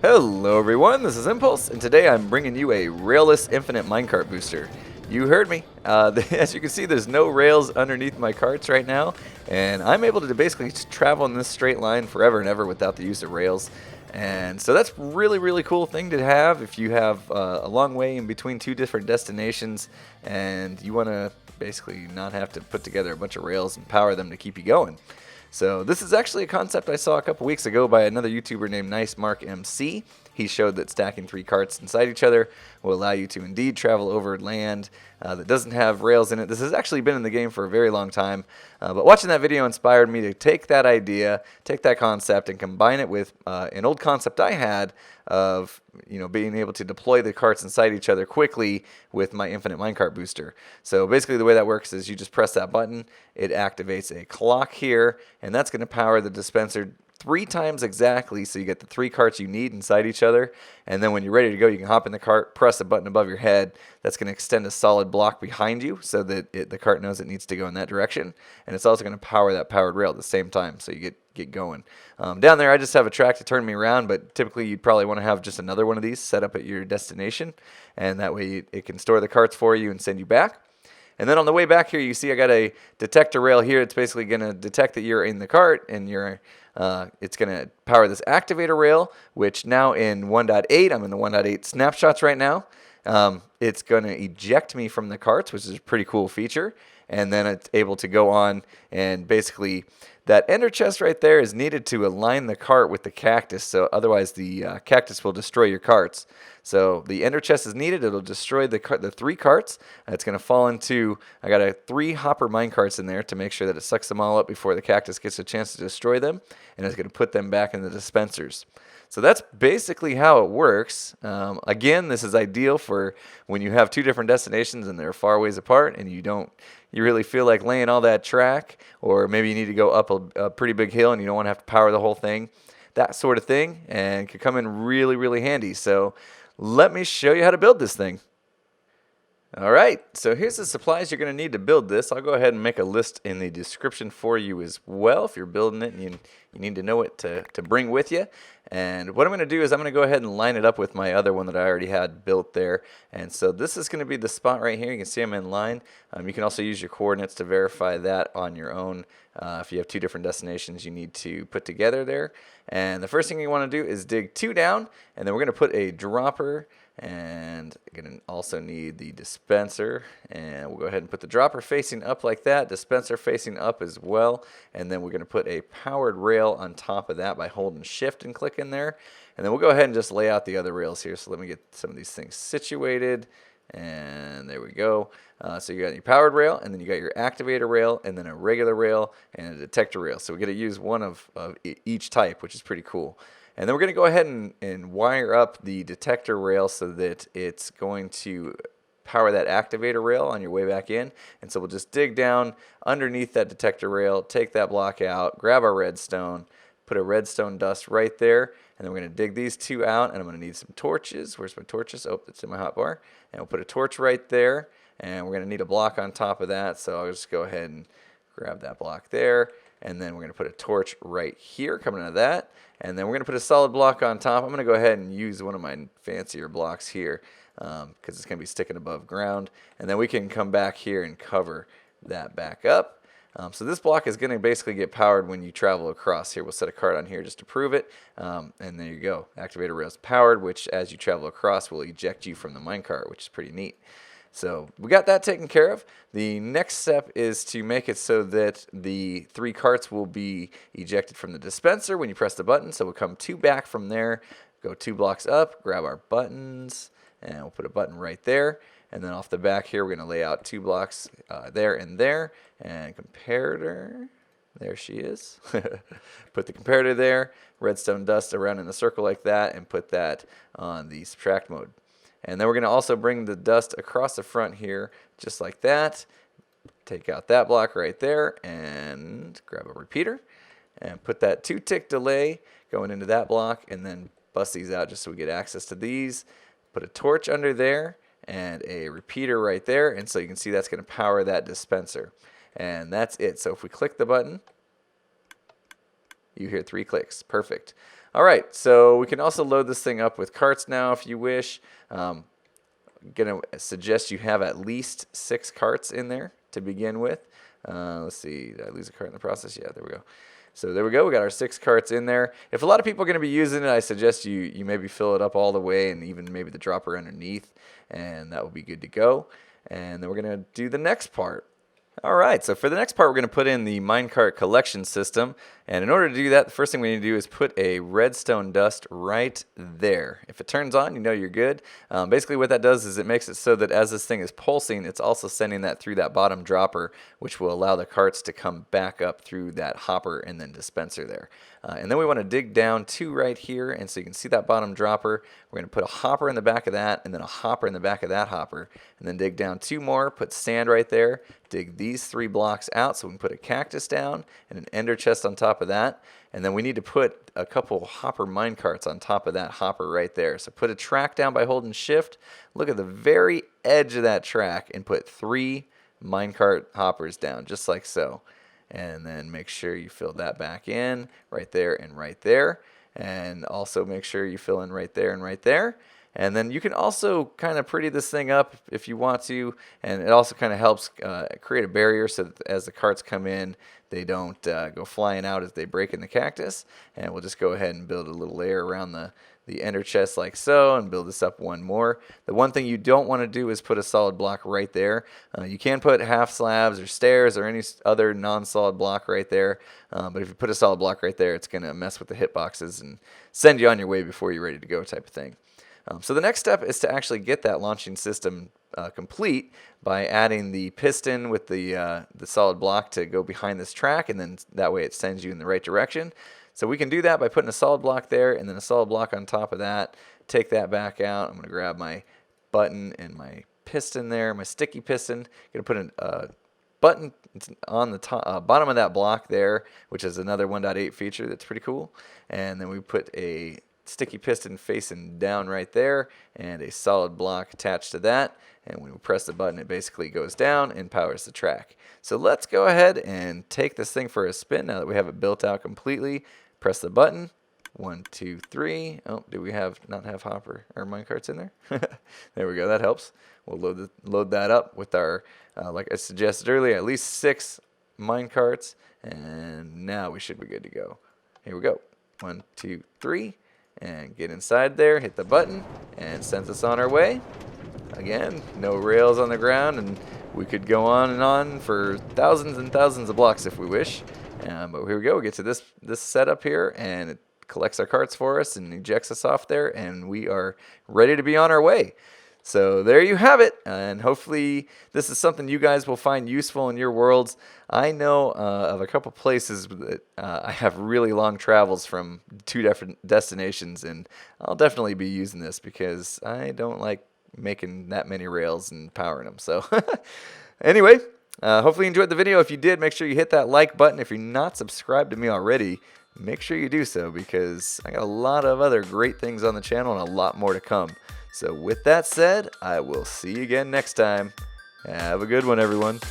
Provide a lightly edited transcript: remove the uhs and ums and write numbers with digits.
Hello everyone, this is Impulse, and today I'm bringing you a railless infinite minecart booster. You heard me. As you can see, there's no rails underneath my carts right now, and I'm able to basically just travel in this straight line forever and ever without the use of rails. And so that's really cool thing to have if you have a long way in between two different destinations and you want to basically not have to put together a bunch of rails and power them to keep you going. So this is actually a concept I saw a couple weeks ago by another YouTuber named NiceMarkMC. He showed that stacking 3 carts inside each other will allow you to indeed travel over land that doesn't have rails in it. This has actually been in the game for a very long time, but watching that video inspired me to take that idea, take that concept, and combine it with an old concept I had of being able to deploy the carts inside each other quickly with my infinite minecart booster. So basically the way that works is you just press that button, it activates a clock here, and that's going to power the dispenser 3 times exactly, so you get the 3 carts you need inside each other, and then when you're ready to go, you can hop in the cart, press a button above your head. That's going to extend a solid block behind you so that the cart knows it needs to go in that direction, and it's also going to power that powered rail at the same time, so you get going. Down there, I just have a track to turn me around, but typically you'd probably want to have just another one of these set up at your destination, and that way it can store the carts for you and send you back. And then on the way back here, you see I got a detector rail here. It's basically going to detect that you're in the cart, and it's going to power this activator rail, which now in 1.8, I'm in the 1.8 snapshots right now. It's going to eject me from the carts, which is a pretty cool feature. And then it's able to go on and basically that Enderchest right there is needed to align the cart with the cactus, so otherwise the cactus will destroy your carts. So the Enderchest is needed. It'll destroy the 3 carts. It's going to fall into, I got 3 Hopper Minecarts in there to make sure that it sucks them all up before the cactus gets a chance to destroy them, and it's going to put them back in the dispensers. So that's basically how it works. Again, this is ideal for when you have 2 different destinations and they're far ways apart and you really feel like laying all that track, or maybe you need to go up a pretty big hill and you don't want to have to power the whole thing. That sort of thing, and could come in really handy. So let me show you how to build this thing. Alright, so here's the supplies you're going to need to build this. I'll go ahead and make a list in the description for you as well if you're building it and you need to know what to bring with you. And what I'm going to do is I'm going to go ahead and line it up with my other one that I already had built there. And so this is going to be the spot right here. You can see I'm in line. You can also use your coordinates to verify that on your own. If you have 2 different destinations you need to put together there. And the first thing you want to do is dig 2 down, and then we're going to put a dropper, and you're going to also need the dispenser, and we'll go ahead and put the dropper facing up like that, dispenser facing up as well, and then we're going to put a powered rail on top of that by holding shift and clicking there, and then we'll go ahead and just lay out the other rails here. So let me get some of these things situated, and there we go. So you got your powered rail, and then you got your activator rail, and then a regular rail and a detector rail. So we got to use one of each type, which is pretty cool. And then we're going to go ahead and wire up the detector rail so that it's going to power that activator rail on your way back in. And so we'll just dig down underneath that detector rail, take that block out, grab our redstone, put a redstone dust right there, and then we're going to dig these 2 out, and I'm going to need some torches. Where's my torches? Oh, it's in my hotbar. And we'll put a torch right there, and we're going to need a block on top of that, so I'll just go ahead and grab that block there, and then we're going to put a torch right here coming out of that, and then we're going to put a solid block on top. I'm going to go ahead and use one of my fancier blocks here because it's going to be sticking above ground, and then we can come back here and cover that back up. So this block is going to basically get powered when you travel across here. We'll set a card on here just to prove it, and there you go. Activator rail is powered, which as you travel across will eject you from the minecart, which is pretty neat. So we got that taken care of. The next step is to make it so that the 3 carts will be ejected from the dispenser when you press the button. So we'll come 2 back from there, go 2 blocks up, grab our buttons, and we'll put a button right there. And then off the back here, we're going to lay out 2 blocks there, and comparator. There she is. Put the comparator there, redstone dust around in a circle like that, and put that on the subtract mode. And then we're going to also bring the dust across the front here, just like that. Take out that block right there, and grab a repeater, and put that 2-tick delay going into that block, and then bust these out just so we get access to these. Put a torch under there, and a repeater right there, and so you can see that's going to power that dispenser. And that's it. So if we click the button, you hear 3 clicks. Perfect. All right, so we can also load this thing up with carts now if you wish. Gonna suggest you have at least 6 carts in there to begin with. Let's see, did I lose a cart in the process? Yeah, there we go. So there we go, we got our 6 carts in there. If a lot of people are going to be using it, I suggest you maybe fill it up all the way and even maybe the dropper underneath, and that will be good to go. And then we're going to do the next part. Alright, so for the next part we're going to put in the minecart collection system, and in order to do that, the first thing we need to do is put a redstone dust right there. If it turns on, you know you're good. Basically what that does is it makes it so that as this thing is pulsing, it's also sending that through that bottom dropper, which will allow the carts to come back up through that hopper and then dispenser there. And then we want to dig down 2 right here, and so you can see that bottom dropper. We're going to put a hopper in the back of that, and then a hopper in the back of that hopper, and then dig down 2 more, put sand right there, dig these 3 blocks out so we can put a cactus down and an ender chest on top of that. And then we need to put a couple hopper minecarts on top of that hopper right there. So put a track down by holding shift, look at the very edge of that track, and put 3 minecart hoppers down, just like so. And then make sure you fill that back in right there and right there. And also make sure you fill in right there and right there. And then you can also kind of pretty this thing up if you want to, and it also kind of helps create a barrier so that as the carts come in, they don't go flying out as they break in the cactus. And we'll just go ahead and build a little layer around the ender chest like so, and build this up one more. The one thing you don't want to do is put a solid block right there. You can put half slabs or stairs or any other non-solid block right there, but if you put a solid block right there, it's going to mess with the hitboxes and send you on your way before you're ready to go type of thing. So the next step is to actually get that launching system complete by adding the piston with the solid block to go behind this track, and then that way it sends you in the right direction. So we can do that by putting a solid block there and then a solid block on top of that. Take that back out. I'm going to grab my button and my piston there, my sticky piston. I'm going to put a button on the top, bottom of that block there, which is another 1.8 feature that's pretty cool. And then we put a sticky piston facing down right there and a solid block attached to that, and when we press the button it basically goes down and powers the track. So let's go ahead and take this thing for a spin now that we have it built out completely. Press the button. 1, 2, 3. Oh, do we not have hopper or minecarts in there? There we go, that helps. We'll load that up with our like I suggested earlier, at least 6 minecarts, and now we should be good to go. Here we go. 1, 2, 3. And get inside there, hit the button, and it sends us on our way. Again, no rails on the ground, and we could go on and on for thousands and thousands of blocks if we wish. But here we go, we get to this setup here, and it collects our carts for us and ejects us off there, and we are ready to be on our way. So there you have it, and hopefully this is something you guys will find useful in your worlds. I know of a couple places that I have really long travels from 2 different destinations, and I'll definitely be using this because I don't like making that many rails and powering them. So anyway, hopefully you enjoyed the video. If you did, make sure you hit that like button. If you're not subscribed to me already, make sure you do so because I got a lot of other great things on the channel and a lot more to come. So with that said, I will see you again next time. Have a good one, everyone.